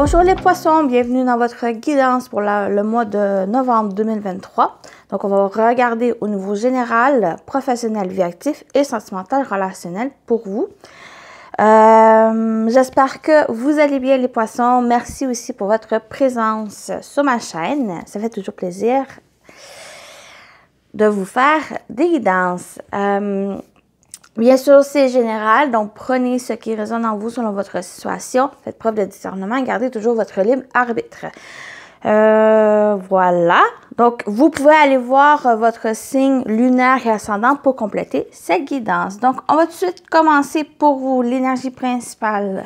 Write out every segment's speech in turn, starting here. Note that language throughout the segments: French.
Bonjour les poissons, bienvenue dans votre guidance pour le mois de novembre 2023. Donc on va regarder au niveau général, professionnel, vie active et sentimental, relationnel pour vous. J'espère que vous allez bien les poissons. Merci aussi pour votre présence sur ma chaîne. Ça fait toujours plaisir de vous faire des guidances. Bien sûr, c'est général, donc prenez ce qui résonne en vous selon votre situation. Faites preuve de discernement et gardez toujours votre libre arbitre. Voilà. Donc, vous pouvez aller voir votre signe lunaire et ascendant pour compléter cette guidance. Donc, on va tout de suite commencer pour vous, l'énergie principale.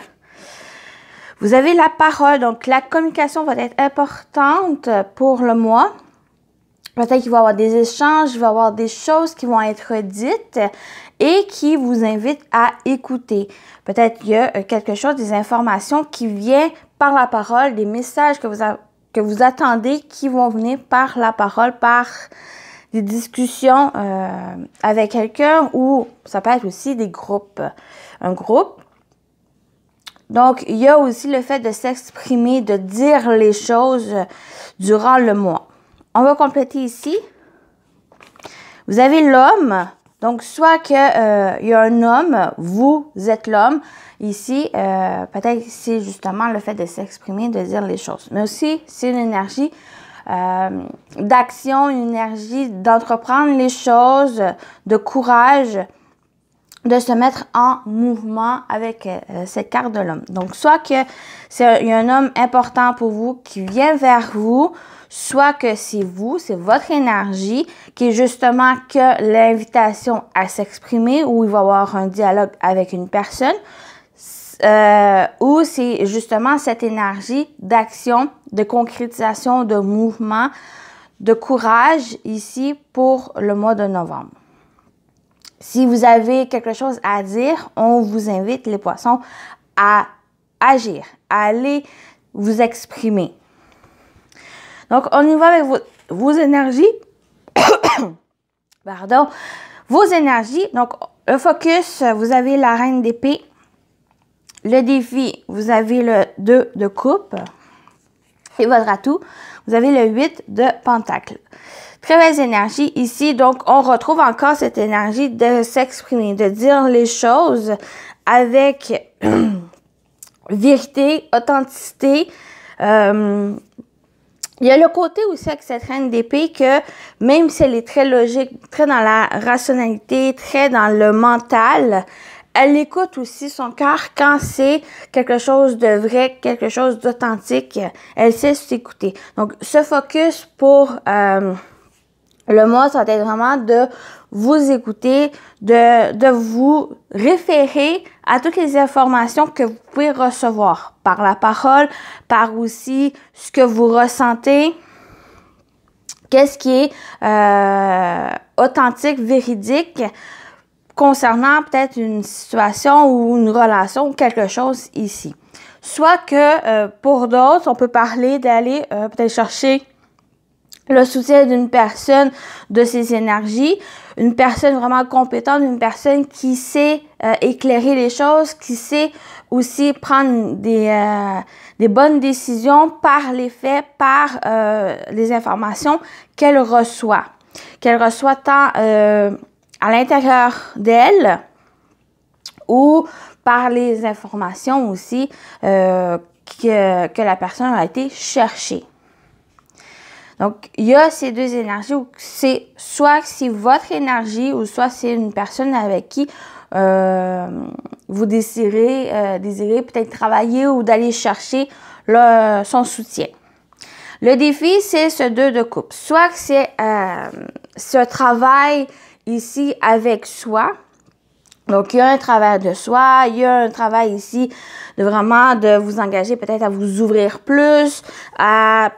Vous avez la parole, donc la communication va être importante pour le mois. Peut-être qu'il va y avoir des échanges, il va y avoir des choses qui vont être dites et qui vous invitent à écouter. Peut-être qu'il y a quelque chose, des informations qui viennent par la parole, des messages que vous attendez qui vont venir par la parole, par des discussions avec quelqu'un ou ça peut être aussi des groupes, un groupe. Donc, il y a aussi le fait de s'exprimer, de dire les choses durant le mois. On va compléter ici. Vous avez l'homme. Donc, soit qu'il y a un homme, vous êtes l'homme. Ici, peut-être c'est justement le fait de s'exprimer, de dire les choses. Mais aussi, c'est une énergie d'action, une énergie d'entreprendre les choses, de courage, de se mettre en mouvement avec cette carte de l'homme. Donc, soit qu'il y a un homme important pour vous qui vient vers vous, soit que c'est vous, c'est votre énergie qui est justement que l'invitation à s'exprimer ou il va y avoir un dialogue avec une personne ou c'est justement cette énergie d'action, de concrétisation, de mouvement, de courage ici pour le mois de novembre. Si vous avez quelque chose à dire, on vous invite les poissons à agir, à aller vous exprimer. Donc, on y va avec vos énergies. Pardon. Vos énergies. Donc, le focus, vous avez la reine d'épée. Le défi, vous avez le 2 de coupe. Et votre atout, vous avez le 8 de pentacle. Très belle énergie ici. Donc, on retrouve encore cette énergie de s'exprimer, de dire les choses avec vérité, authenticité. Il y a le côté aussi avec cette reine d'épée que même si elle est très logique, très dans la rationalité, très dans le mental, elle écoute aussi son cœur quand c'est quelque chose de vrai, quelque chose d'authentique. Elle sait s'écouter. Donc, ce focus pour le mois, ça va être vraiment de vous écouter, de vous référer à toutes les informations que vous pouvez recevoir par la parole, par aussi ce que vous ressentez, qu'est-ce qui est authentique, véridique, concernant peut-être une situation ou une relation ou quelque chose ici. Soit que pour d'autres, on peut parler d'aller peut-être chercher le soutien d'une personne de ses énergies, une personne vraiment compétente, une personne qui sait éclairer les choses, qui sait aussi prendre des bonnes décisions par les faits, par les informations qu'elle reçoit tant à l'intérieur d'elle ou par les informations aussi que la personne a été chercher. Donc, il y a ces deux énergies où c'est soit c'est votre énergie ou soit c'est une personne avec qui vous désirez peut-être travailler ou d'aller chercher son soutien. Le défi, c'est ce 2 de coupe. Soit que c'est ce travail ici avec soi. Donc, il y a un travail de soi, il y a un travail ici de vraiment de vous engager peut-être à vous ouvrir plus, à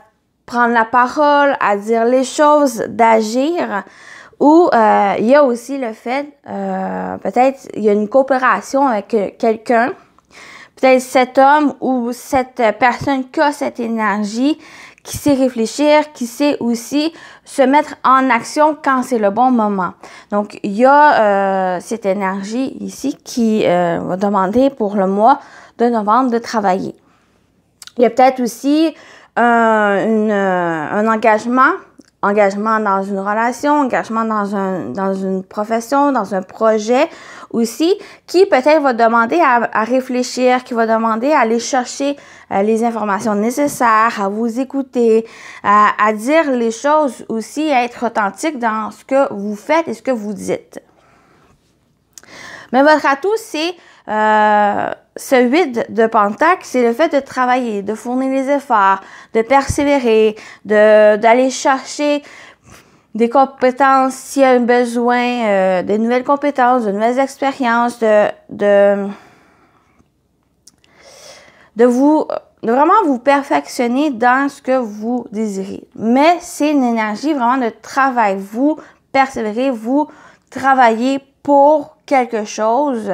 prendre la parole, à dire les choses, d'agir. Ou il y a aussi le fait, peut-être il y a une coopération avec quelqu'un, peut-être cet homme ou cette personne qui a cette énergie, qui sait réfléchir, qui sait aussi se mettre en action quand c'est le bon moment. Donc, il y a cette énergie ici qui va demander pour le mois de novembre de travailler. Il y a peut-être aussi un engagement dans une relation, engagement dans une profession, dans un projet aussi, qui peut-être va demander à réfléchir, qui va demander à aller chercher les informations nécessaires, à vous écouter, à dire les choses aussi, à être authentique dans ce que vous faites et ce que vous dites. Mais votre atout, c'est ce 8 de Pentacle, c'est le fait de travailler, de fournir les efforts, de persévérer, d'aller chercher des compétences s'il y a un besoin, de nouvelles compétences, de nouvelles expériences, de vraiment vous perfectionner dans ce que vous désirez. Mais c'est une énergie vraiment de travail. Vous persévérez, vous travaillez pour quelque chose.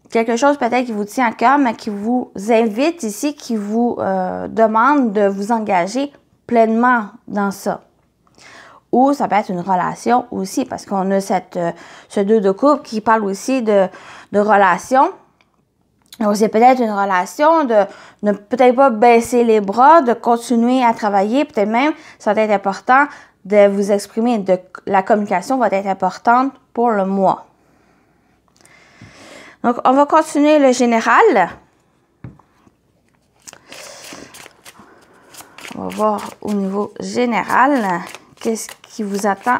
Quelque chose peut-être qui vous tient à cœur, mais qui vous invite ici, qui vous demande de vous engager pleinement dans ça. Ou ça peut être une relation aussi, parce qu'on a ce 2 de coupe qui parle aussi de relation. Donc, c'est peut-être une relation de ne peut-être pas baisser les bras, de continuer à travailler. Peut-être même, ça va être important de vous exprimer. La communication va être importante pour le mois. Donc, on va continuer le général. On va voir au niveau général, qu'est-ce qui vous attend.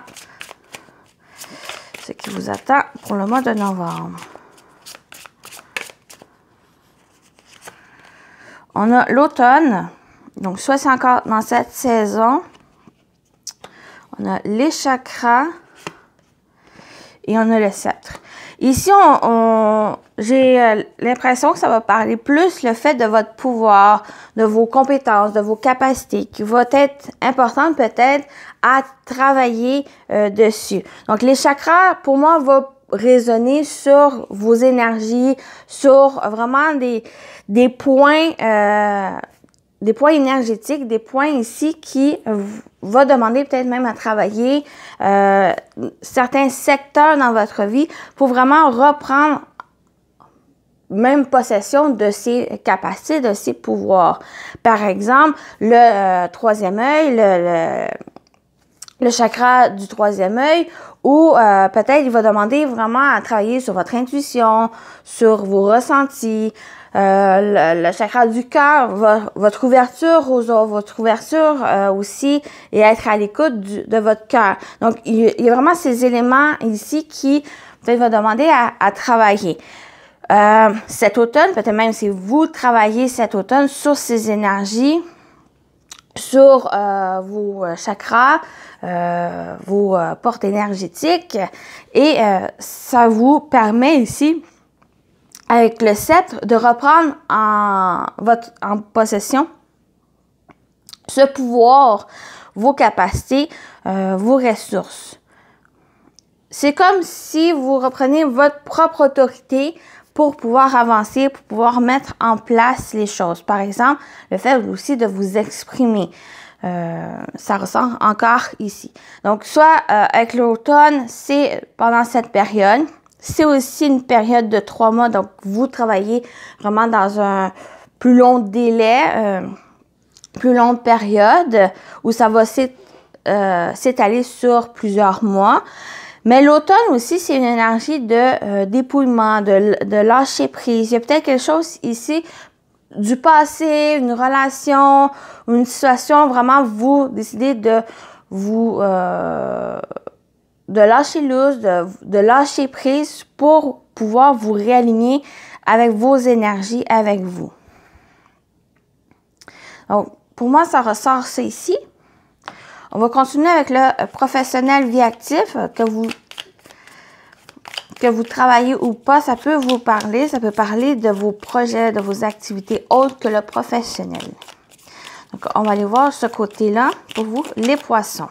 Ce qui vous attend pour le mois de novembre. On a l'automne, donc soit c'est encore dans cette saison. On a les chakras et on a le sceptre. Ici, j'ai l'impression que ça va parler plus le fait de votre pouvoir, de vos compétences, de vos capacités, qui va être importante peut-être à travailler dessus. Donc, les chakras, pour moi, vont résonner sur vos énergies, sur vraiment des points énergétiques, des points ici qui va demander peut-être même à travailler certains secteurs dans votre vie pour vraiment reprendre même possession de ses capacités, de ses pouvoirs. Par exemple, le troisième œil, le chakra du troisième œil, où peut-être il va demander vraiment à travailler sur votre intuition, sur vos ressentis, le chakra du cœur, votre ouverture aux autres, votre ouverture aussi, et être à l'écoute de votre cœur. Donc, il y a vraiment ces éléments ici qui peut-être va demander à travailler. Cet automne, peut-être même si vous travaillez cet automne sur ces énergies, sur vos chakras, vos portes énergétiques, et ça vous permet ici, avec le sceptre, de reprendre en possession ce pouvoir, vos capacités, vos ressources. C'est comme si vous reprenez votre propre autorité pour pouvoir avancer, pour pouvoir mettre en place les choses. Par exemple, le fait aussi de vous exprimer. Ça ressort encore ici. Donc, soit avec l'automne, c'est pendant cette période. C'est aussi une période de 3 mois. Donc, vous travaillez vraiment dans un plus long délai, plus longue période, où ça va s'étaler sur plusieurs mois. Mais l'automne aussi, c'est une énergie de dépouillement, de lâcher prise. Il y a peut-être quelque chose ici du passé, une relation, une situation, vraiment vous décidez de lâcher lousse, de lâcher prise pour pouvoir vous réaligner avec vos énergies, avec vous. Donc, pour moi, ça ressort ça ici. On va continuer avec le professionnel vie actif, que vous travaillez ou pas, ça peut vous parler. Ça peut parler de vos projets, de vos activités autres que le professionnel. Donc, on va aller voir ce côté-là pour vous, les poissons.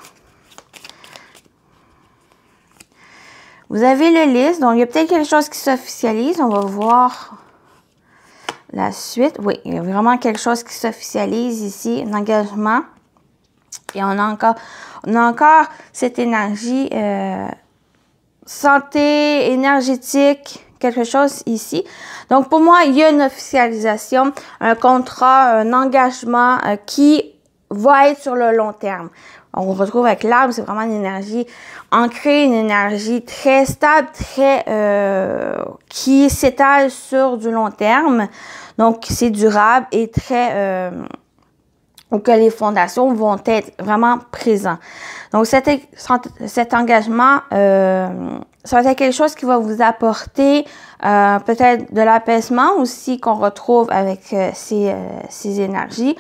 Vous avez le lys, donc il y a peut-être quelque chose qui s'officialise. On va voir la suite. Oui, il y a vraiment quelque chose qui s'officialise ici, un engagement. Et on a encore cette énergie santé, énergétique quelque chose ici. Donc, pour moi, il y a une officialisation, un contrat, un engagement qui va être sur le long terme. On retrouve avec l'arbre, c'est vraiment une énergie ancrée, une énergie très stable, qui s'étale sur du long terme. Donc, c'est durable et très... ou que les fondations vont être vraiment présentes. Donc, cet engagement, ça va être quelque chose qui va vous apporter peut-être de l'apaisement aussi qu'on retrouve avec ces énergies.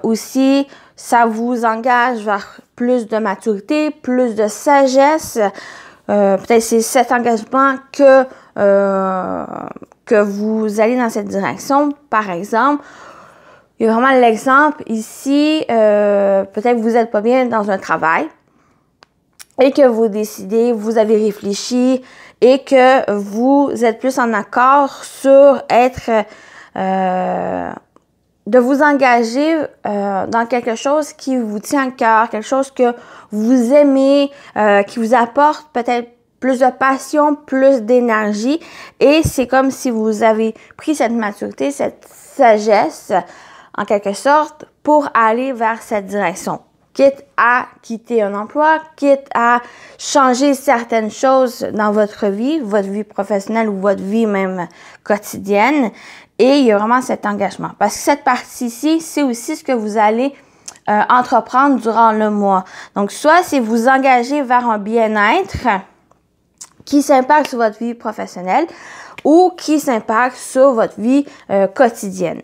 Aussi, ça vous engage vers plus de maturité, plus de sagesse. Peut-être c'est cet engagement que vous allez dans cette direction. Par exemple, il y a vraiment l'exemple ici, peut-être que vous n'êtes pas bien dans un travail et que vous décidez, vous avez réfléchi et que vous êtes plus en accord sur être... de vous engager dans quelque chose qui vous tient à cœur, quelque chose que vous aimez, qui vous apporte peut-être plus de passion, plus d'énergie. Et c'est comme si vous avez pris cette maturité, cette sagesse, en quelque sorte, pour aller vers cette direction. Quitte à quitter un emploi, quitte à changer certaines choses dans votre vie professionnelle ou votre vie même quotidienne. Et il y a vraiment cet engagement. Parce que cette partie-ci, c'est aussi ce que vous allez entreprendre durant le mois. Donc, soit c'est vous engager vers un bien-être qui s'impacte sur votre vie professionnelle ou qui s'impacte sur votre vie quotidienne.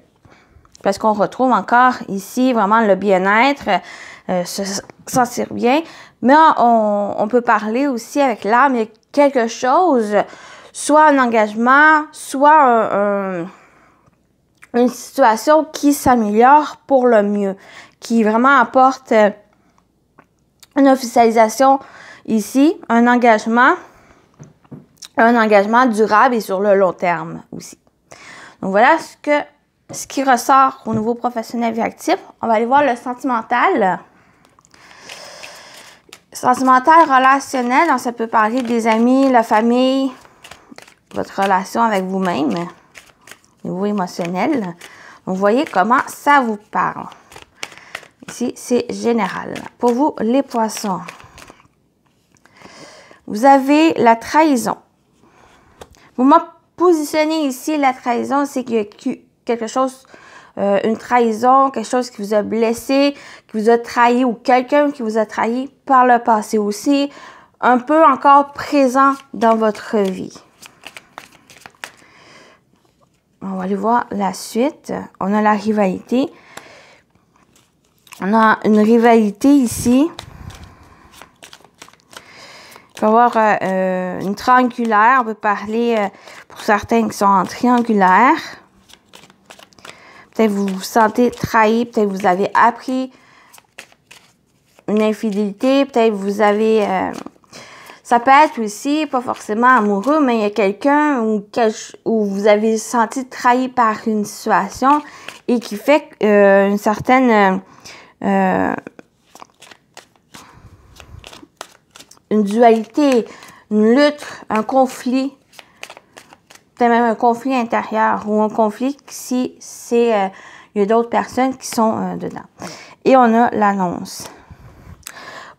Parce qu'on retrouve encore ici vraiment le bien-être, se sentir bien. Mais on peut parler aussi avec l'âme, il y a quelque chose, soit un engagement, soit une situation qui s'améliore pour le mieux, qui vraiment apporte une officialisation ici, un engagement durable et sur le long terme aussi. Donc voilà ce qui ressort au niveau professionnel et actif. On va aller voir le sentimental. Sentimental, relationnel, donc ça peut parler des amis, la famille, votre relation avec vous-même, niveau émotionnel. Donc, vous voyez comment ça vous parle. Ici, c'est général. Pour vous, les poissons, vous avez la trahison. Vous me positionnez ici, la trahison, c'est qu'il y a quelque chose, une trahison, quelque chose qui vous a blessé, qui vous a trahi ou quelqu'un qui vous a trahi par le passé aussi, un peu encore présent dans votre vie. On va aller voir la suite. On a la rivalité. On a une rivalité ici. Il peut y avoir une triangulaire. On peut parler pour certains qui sont en triangulaire. Peut-être vous vous sentez trahi. Peut-être vous avez appris une infidélité. Peut-être vous avez... ça peut être aussi, pas forcément amoureux, mais il y a quelqu'un où vous avez senti trahi par une situation et qui fait une certaine... une dualité, une lutte, un conflit, peut-être même un conflit intérieur ou un conflit si c'est il y a d'autres personnes qui sont dedans. Et on a l'annonce.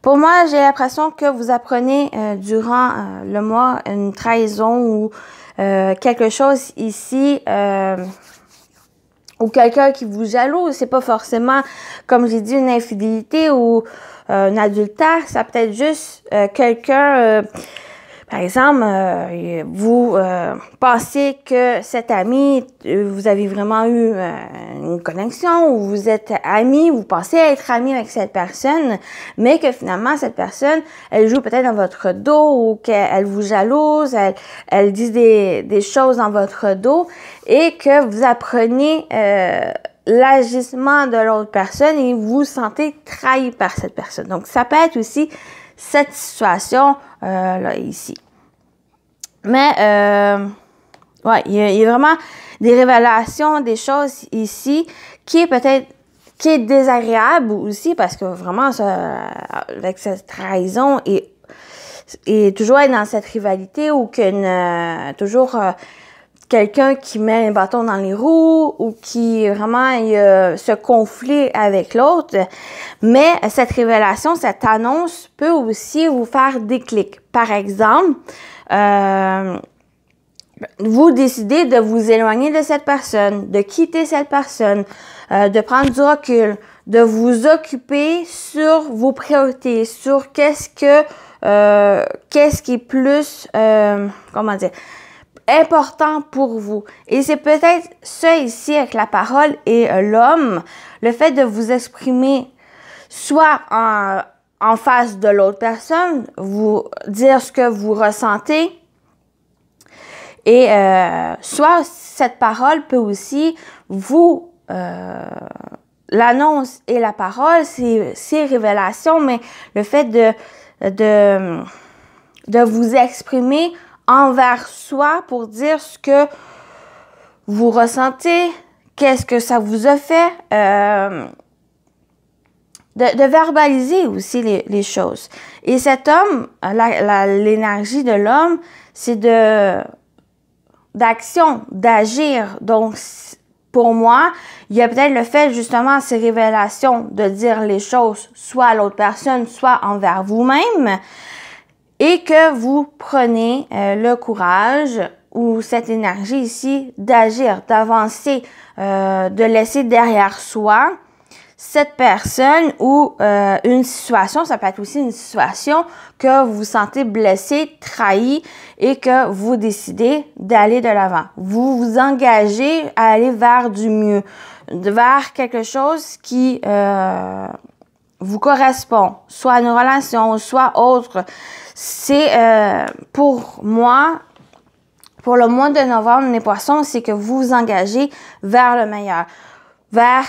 Pour moi, j'ai l'impression que vous apprenez durant le mois une trahison ou quelque chose ici ou quelqu'un qui vous jalouse. C'est pas forcément, comme j'ai dit, une infidélité ou un adultère. Ça peut être juste quelqu'un, par exemple, vous pensez que cet ami, vous avez vraiment eu une connexion ou vous êtes amis, vous pensez être amis avec cette personne, mais que finalement, cette personne, elle joue peut-être dans votre dos ou qu'elle vous jalouse, elle dit des choses dans votre dos et que vous apprenez l'agissement de l'autre personne et vous vous sentez trahi par cette personne. Donc, ça peut être aussi cette situation là, ici. Mais, ouais, il y a vraiment des révélations, des choses ici qui est désagréable aussi parce que vraiment, avec cette trahison, et et toujours être dans cette rivalité ou toujours quelqu'un qui met un bâton dans les roues ou qui vraiment il y a ce conflit avec l'autre. Mais cette révélation, cette annonce peut aussi vous faire déclic. Par exemple, vous décidez de vous éloigner de cette personne, de quitter cette personne, de prendre du recul, de vous occuper sur vos priorités, sur qu'est-ce qui est plus, comment dire, important pour vous. Et c'est peut-être ça ici avec la parole et l'homme, le fait de vous exprimer soit en face de l'autre personne, vous dire ce que vous ressentez, et soit cette parole peut aussi vous l'annonce et la parole, c'est révélation, mais le fait de vous exprimer envers soi pour dire ce que vous ressentez, qu'est-ce que ça vous a fait, de verbaliser aussi les choses. Et cet homme, l'énergie de l'homme, c'est d'action, d'agir. Donc, pour moi, il y a peut-être le fait, justement, ces révélations, de dire les choses soit à l'autre personne, soit envers vous-même, et que vous prenez le courage ou cette énergie ici d'agir, d'avancer, de laisser derrière soi cette personne ou une situation, ça peut être aussi une situation que vous vous sentez blessé, trahi et que vous décidez d'aller de l'avant. Vous vous engagez à aller vers du mieux, vers quelque chose qui vous correspond, soit une relation, soit autre. C'est pour moi, pour le mois de novembre, les poissons, c'est que vous vous engagez vers le meilleur, vers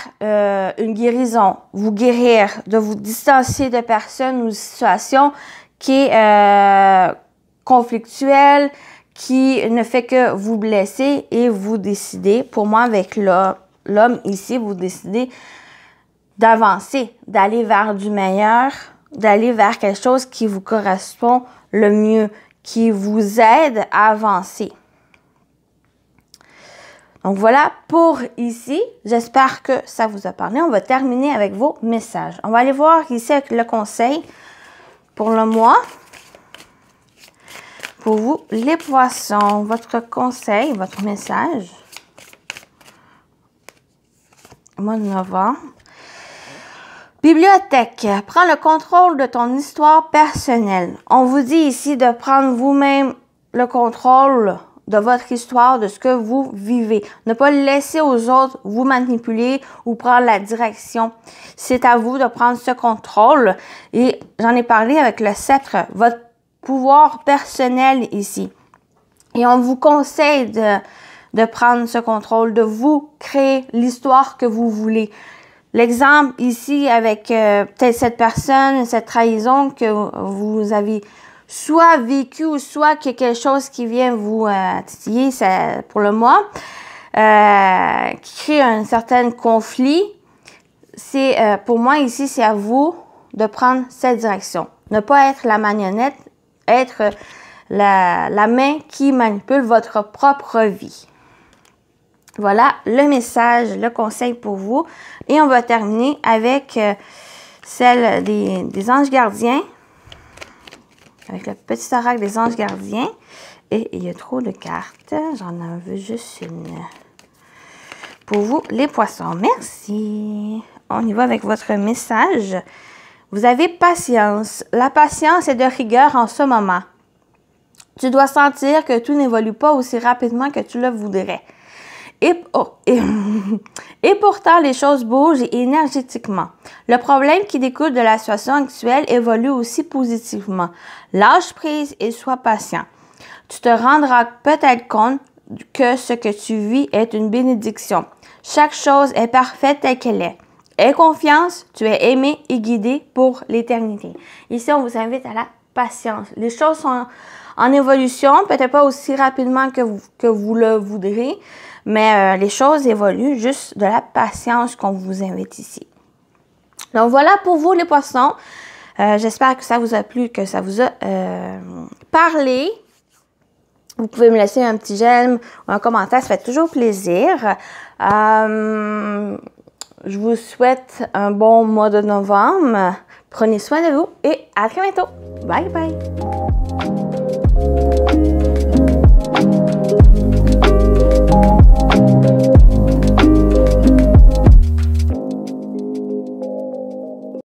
une guérison, vous guérir, de vous distancier de personnes ou de situations qui est conflictuelle, qui ne fait que vous blesser et vous décidez, pour moi avec l'homme ici, vous décidez d'avancer, d'aller vers du meilleur, d'aller vers quelque chose qui vous correspond le mieux, qui vous aide à avancer. Donc voilà pour ici. J'espère que ça vous a parlé. On va terminer avec vos messages. On va aller voir ici avec le conseil pour le mois. Pour vous, les poissons, votre conseil, votre message. Mois de novembre. Bibliothèque. Prends le contrôle de ton histoire personnelle. On vous dit ici de prendre vous-même le contrôle de votre histoire, de ce que vous vivez. Ne pas laisser aux autres vous manipuler ou prendre la direction. C'est à vous de prendre ce contrôle. Et j'en ai parlé avec le sceptre, votre pouvoir personnel ici. Et on vous conseille de prendre ce contrôle, de vous créer l'histoire que vous voulez. L'exemple ici avec peut-être cette personne, cette trahison que vous avez soit vécu ou soit qu'il y a quelque chose qui vient vous titiller pour le mois, qui crée un certain conflit. C'est pour moi ici, c'est à vous de prendre cette direction. Ne pas être la marionnette, être la main qui manipule votre propre vie. Voilà le message, le conseil pour vous. Et on va terminer avec celle des anges gardiens. Avec le petit oracle des anges gardiens. Et il y a trop de cartes. J'en veux juste une. Pour vous, les poissons. Merci. On y va avec votre message. Vous avez patience. La patience est de rigueur en ce moment. Tu dois sentir que tout n'évolue pas aussi rapidement que tu le voudrais. Et pourtant, les choses bougent énergétiquement. Le problème qui découle de la situation actuelle évolue aussi positivement. Lâche prise et sois patient. Tu te rendras peut-être compte que ce que tu vis est une bénédiction. Chaque chose est parfaite telle qu'elle est. Aie confiance, tu es aimé et guidé pour l'éternité. Ici, on vous invite à la patience. Les choses sont en évolution, peut-être pas aussi rapidement que vous le voudrez, mais les choses évoluent, juste de la patience qu'on vous invite ici. Donc voilà pour vous les poissons. J'espère que ça vous a plu, que ça vous a parlé. Vous pouvez me laisser un petit j'aime ou un commentaire, ça fait toujours plaisir. Je vous souhaite un bon mois de novembre. Prenez soin de vous et à très bientôt. Bye bye!